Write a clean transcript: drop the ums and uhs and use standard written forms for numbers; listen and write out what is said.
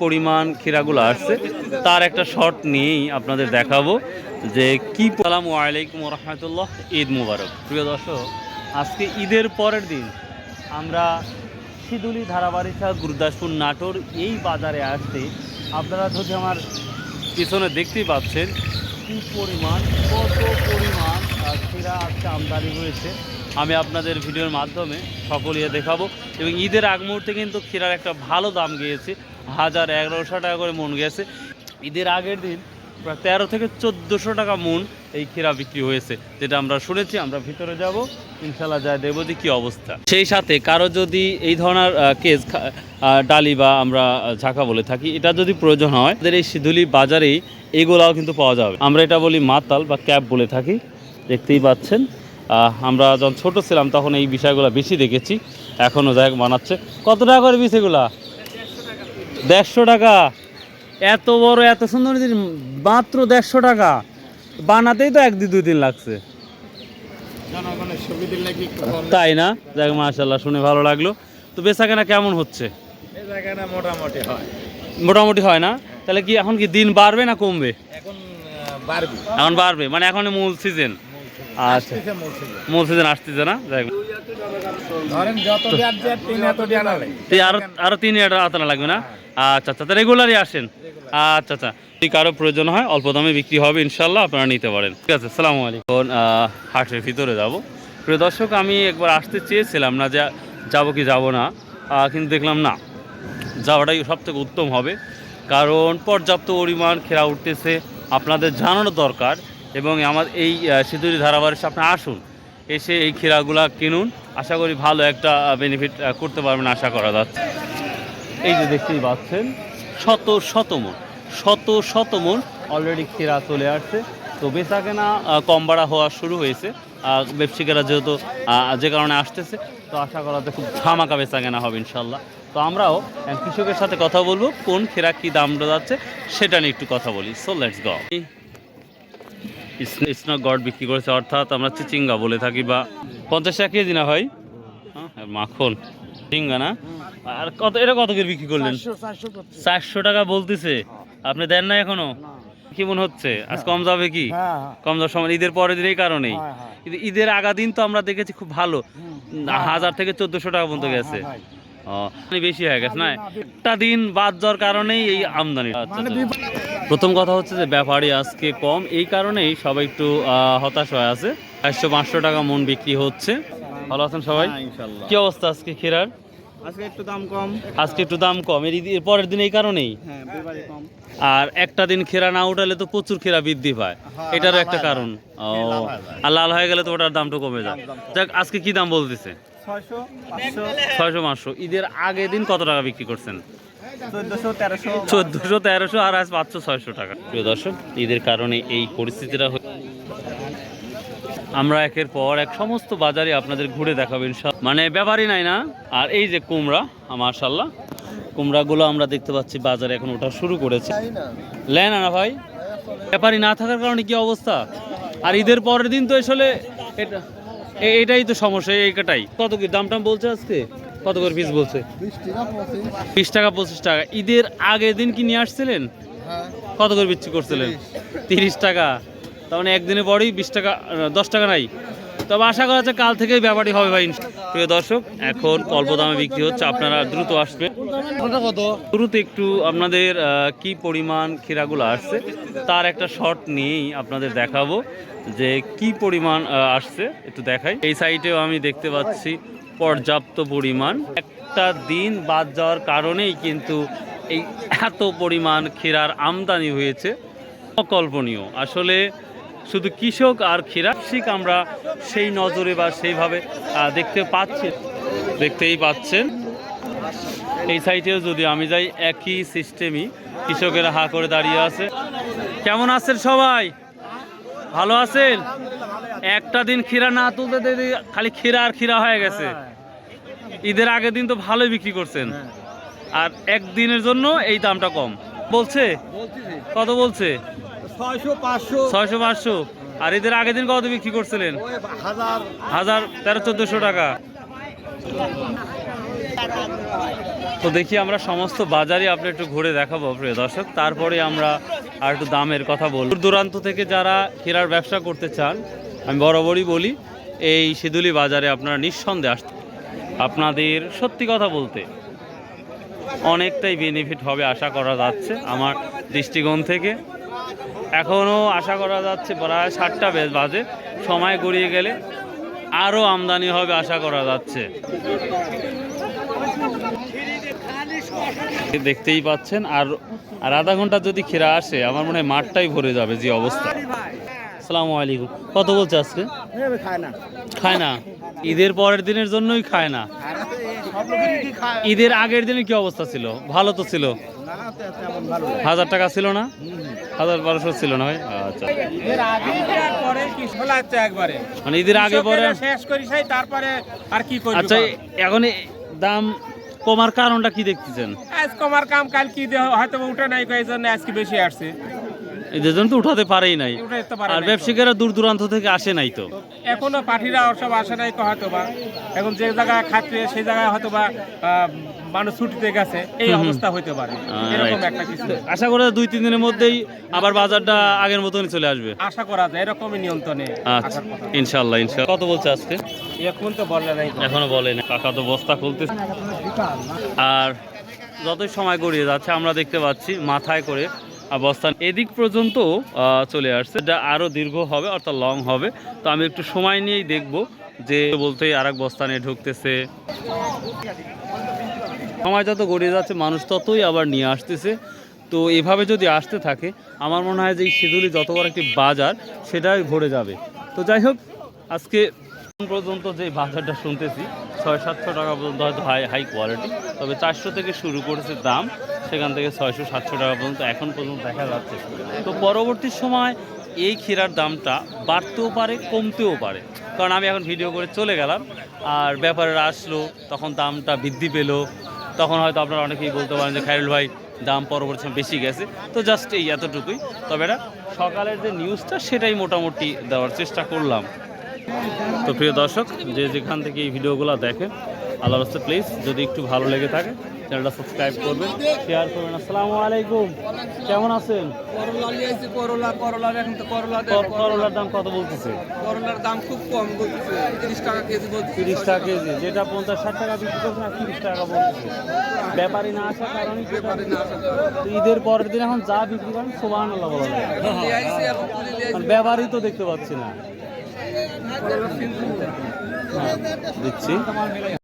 পরিমাণ ক্ষীরাগুলো আসছে তার একটা শর্ট নিয়েই আপনাদের দেখাবো যে কি। আসসালামু আলাইকুম ওয়া রাহমাতুল্লাহ। ঈদ মুবারক প্রিয় দর্শক। আজকে ঈদের পরের দিন আমরা শিদুলি ধারাবাড়িচা গুরুদাসপুর নাটোর এই বাজারে আসতে আপনারা যদি আমার পিছনে দেখতেই পাচ্ছেন কি পরিমাণ কত পরিমাণ ক্ষীরা আজকে আমদানি হয়েছে। আমি আপনাদের ভিডিওর মাধ্যমে সকলিয়ে দেখাবো এবং ঈদের আগ মুহূর্তে কিন্তু ক্ষীরার একটা ভালো দাম গিয়েছে, 1100 টাকা করে মন গেছে। ঈদের আগের দিন প্রায় 13 থেকে 1400 টাকা মন এই ক্ষীরা বিক্রি হয়েছে, যেটা আমরা শুনেছি। আমরা ভিতরে যাব, ইনশাল্লাহ যা দেবো যে কী অবস্থা। সেই সাথে কারো যদি এই ধরনের কেস ডালি বা আমরা ঝাঁকা বলে থাকি, এটা যদি প্রয়োজন হয় আমাদের এই শিদুলি বাজারেই এগুলাও কিন্তু পাওয়া যাবে। আমরা এটা বলি মাতাল বা ক্যাপ বলে থাকি। দেখতেই পাচ্ছেন আমরা যখন ছোটো ছিলাম তখন এই বিষয়গুলো বেশি দেখেছি, এখনও যাই বানাচ্ছে। কত টাকা করে পিস এগুলা? 150 টাকা। এত বড় এত সুন্দর মাত্র 150 টাকা। বানাতেই তো 1-2 দিন লাগছে, তাই না? যাক মাশাআল্লাহ, শুনে ভালো লাগলো। তো বেচাকেনা কেমন হচ্ছে? মোটামুটি হয় না? তাহলে কি এখন কি দিন বাড়বে না কমবে? এখন বাড়বে, মানে এখন মূল সিজন। আচ্ছা, মূল সিজন আসতেছে না? আরো 3 আতানা লাগবে না? আচ্ছা আচ্ছা, রেগুলারই আসেন। আচ্ছা আচ্ছা, যদি কারো প্রয়োজন হয় অল্প দামে বিক্রি হবে ইনশাল্লাহ, আপনারা নিতে পারেন। ঠিক আছে, আসসালামু আলাইকুম। হাটের ভিতরে যাব। প্রিয় দর্শক, আমি একবার আসতে চেয়েছিলাম না যে যাবো কি যাব না, কিন্তু দেখলাম না, যাওয়াটাই সব থেকে উত্তম হবে। কারণ পর্যাপ্ত পরিমাণ ক্ষীরা উঠতেছে, আপনাদের জানানো দরকার। এবং আমার এই শিদুলি ধারাবাড়িতে আপনারা আসুন, এসে এই ক্ষীরাগুলা কিনুন। আশা করি ভালো একটা বেনিফিট করতে পারবেন, আশা করা যাচ্ছে। এই যে দেখতেই পাচ্ছেন শত মন অলরেডি ক্ষীরা চলে আসছে। তো বেচা কেনা কম বাড়া হওয়া শুরু হয়েছে, ব্যবসায়ীরা যেহেতু যে কারণে আসতেছে, তো আশা করা যায় খুব ধামাকা বেচা কেনা হবে ইনশাল্লাহ। তো আমরাও কৃষকের সাথে কথা বলবো, কোন ক্ষীরা কী দাম যাচ্ছে সেটা নিয়ে একটু কথা বলি। So let's go. ISNA god বিক্রি করেছে, অর্থাৎ আমরা চিচিঙ্গা বলে থাকি, বা 50 টাকা কেজি না ভাই? মাখন চিচিঙ্গা না? আর কত, এটা কত করে বিক্রি করলেন? 400 টাকা বলতেছে। আপনি দেন না এখনো? কি মনে হচ্ছে আজ কম যাবে কি? কম যাওয়ার সময় ঈদের পরের দিন, এই কারণেই। কিন্তু ঈদের আগা দিন তো আমরা দেখেছি খুব ভালো, 1000 থেকে 1400 টাকা পর্যন্ত গেছে। বেশি হয়ে গেছে না? একটা দিন বাদ যাওয়ার কারণেই এই আমদানি। প্রথম কথা হচ্ছে যে ব্যাপারী আজকে কম, এই কারণেই সবাই একটু হতাশ হয়ে আছে। 400-500 টাকা মন বিক্রি হচ্ছে। ভালো আছেন সবাই? কি অবস্থা আজকে ক্ষীরার? আজকে একটু দাম কম। আজকে একটু দাম কম, এর পরের দিন এই কারণেই। আর একটা দিন ক্ষীরা না উঠালে তো প্রচুর ক্ষীরা বৃদ্ধি পায়, এটারও একটা কারণ। আর লাল হয়ে গেলে তো ওটার দামটা কমে যায়। যাক, আজকে কি দাম বলতেছে? 600-500। ঈদের আগের দিন কত টাকা বিক্রি করছেন? 1400-1300, আর আজ 500-600 টাকা। প্রিয় দর্শক, ঈদের কারণে এই পরিস্থিতিটা। আমরা একের পর এক সমস্ত বাজারে আপনাদের ঘুরে দেখাবেন, মানে ব্যাপারই নাই না। আর এই যে কুমড়া, মাশাআল্লাহ, কুমড়াগুলো আমরা দেখতে পাচ্ছি বাজারে এখন ওঠা শুরু করেছে। লেন না ভাই, ব্যাপারই না থাকার কারণে কি অবস্থা। আর ঈদের পরের দিন তো আসলে এটাই তো সমস্যা, এইটাই। কত কি দাম টাম বলছে আজকে? কত করে পিস বলছে? 20 টাকা 25 টাকা। ঈদের আগের দিন কি নিয়ে আসছিলেন? কত করে বিক্রি করছিলেন? 30 টাকা। তার মানে একদিনে পরেই 20 টাকা, 10 টাকা নাই। তবে আশা করা যাচ্ছে কাল থেকেই ব্যাপারই হবে ভাই। প্রিয় দর্শক, এখন অল্প দামে বিক্রি হচ্ছে, আপনারা দ্রুত আসবেন। দ্রুত একটু আপনাদের কি পরিমাণ ক্ষীরাগুলো আসছে তার একটা শর্ট নিয়েই আপনাদের দেখাবো যে কি পরিমাণ আসছে। একটু দেখাই। এই সাইডেও আমি দেখতে পাচ্ছি পর্যাপ্ত পরিমাণ। একটা দিন বাদ যাওয়ার কারণেই কিন্তু এই এত পরিমাণ ক্ষীরার আমদানি হয়েছে, অকল্পনীয়। আসলে শুধু কৃষক আর ক্ষীরাশিক আমরা সেই নজরে বা সেইভাবে দেখতেই পাচ্ছেন। এই সাইডেও যদি আমি যাই, একই সিস্টেমই, কৃষকেরা হা করে দাঁড়িয়ে আছে। কেমন আছেন সবাই? ভালো আছেন? একটা দিন ক্ষীরা না তুলতে খালি ক্ষীরা আর ক্ষীরা হয়ে গেছে। ঈদের আগের দিন তো ভালোই বিক্রি করছেন, আর একদিনের জন্য এই দামটা কম বলছে। কত বলছে? 600-500। আর ঈদের আগের দিন কত বিক্রি করছিলেন? 1000, 1300-1400 টাকা। তো দেখি আমরা সমস্ত বাজারই আপনি একটু ঘুরে দেখাবো প্রিয় দর্শক, তারপরে আমরা আর একটু দামের কথা বলব। দূর দূরান্ত থেকে যারা ক্ষীরার ব্যবসা করতে চান, আমি বরাবরই বলি এই সিধুলি বাজারে আপনারা নিঃসন্দেহে আসতে, আপনাদের সত্যি কথা বলতে অনেকটাই বেনিফিট হবে আশা করা যাচ্ছে আমার দৃষ্টিকোণ থেকে। এখনও আশা করা যাচ্ছে প্রায় 7টা বাজে, সময় গড়িয়ে গেলে আরও আমদানি হবে আশা করা যাচ্ছে। দেখতেই পাচ্ছেন, আর আধা ঘন্টা যদি ক্ষীরা আসে আমার মনে হয় মাঠটাই ভরে যাবে যে অবস্থা। আসসালামু আলাইকুম। কত বলছে আজকে? খায় না, ঈদের পরের দিনের জন্যই খায় না। ঈদের আগের দিনে কি অবস্থা ছিল? ভালো তো ছিল, 1000 টাকা ছিল না, 1200 ছিল না ভাই? আচ্ছা, মানে ঈদের আগে পরে শেষ করি তারপরে আর কি করি। আচ্ছা, এখন দাম কমার কারণটা কি দেখতেছেন? আজ কমার কাম কাল কি হয়তো উঠে নাই, এই জন্য আজকে বেশি আসছে। এদের জন্য তো উঠাতে পারেই নাই, আর ব্যবসায়ীরা দূর দূরান্ত থেকে আসে নাই, তো এখনো পাঠিরা সব আসে নাই তো হয়তো বা। এখন যে জায়গায় খাচ্ছে সেই জায়গায় হয়তো বা মানুষ ছুটিতে গেছে, এই অবস্থা হইতে পারে। এরকম একটা কিছু আশা করা যায় 2-3 দিনের মধ্যেই আবার বাজারটা আগের মতনই চলে আসবে, আশা করা যায় এরকমই নিয়ন্ত্রণে। আচ্ছা, ইনশাআল্লাহ ইনশাআল্লাহ। কত বলছে আজকে? এখন তো বলে নাই, এখনো বলে না। কাকা তো বস্তা খুলতেছে, আর যতই সময় গড়িয়ে যাচ্ছে আমরা দেখতে পাচ্ছি মাথায় করে অবস্থান এদিক পর্যন্ত চলে আসছে। এটা আরও দীর্ঘ হবে, অর্থাৎ লং হবে। তো আমি একটু সময় নিয়েই দেখব, যে বলতেই আরেক বস্তানে ঢুকতেছে। সময় যত গড়িয়ে যাচ্ছে মানুষ ততই আবার নিয়ে আসতেছে। তো এভাবে যদি আসতে থাকে আমার মনে হয় যে এই সিধুলি যত বড় একটি বাজার সেটাই ভরে যাবে। তো যাই হোক, আজকে পর্যন্ত যে বাজারটা শুনতেছি 600-700 টাকা পর্যন্ত হয়তো হাই কোয়ালিটি, তবে 400 থেকে শুরু করেছে দাম, সেখান থেকে 600-700 টাকা পর্যন্ত এখন পর্যন্ত দেখা যাচ্ছে। তো পরবর্তী সময় এই ক্ষীরার দামটা বাড়তেও পারে, কমতেও পারে, কারণ আমি এখন ভিডিও করে চলে গেলাম আর ব্যাপারীরা আসলো, তখন দামটা বৃদ্ধি পেল, তখন হয়তো আপনারা অনেকেই বলতে পারেন যে খায়রুল ভাই দাম পরবর্তী সময় বেশি গেছে। তো জাস্ট এই এতটুকুই, তবে এটা সকালের যে নিউজটা সেটাই মোটামুটি দেওয়ার চেষ্টা করলাম। তো প্রিয় দর্শক, যে যেখান থেকে এই ভিডিওগুলো দেখেন, আল্লাহর রাস্তায় প্লিজ যদি একটু ভালো লেগে থাকে চ্যানেলটা সাবস্ক্রাইব করবেন, শেয়ার করবেন। আসসালামু আলাইকুম, কেমন আছেন? করলার দাম কত বলতেছে? করলার দাম খুব কম বলতেছে, 30 টাকা কেজি বলতেছে। 30 টাকা কেজি, যেটা 50-60 টাকা বিক্রি করছে না 30 টাকা বলতেছে। ব্যাপারী না আসার কারণে, ঈদের পরের দিন এখন যা বিক্রি করেন সুবহানাল্লাহ বলা যায়, ব্যাপারই তো দেখতে পাচ্ছি না। দিচ্ছি।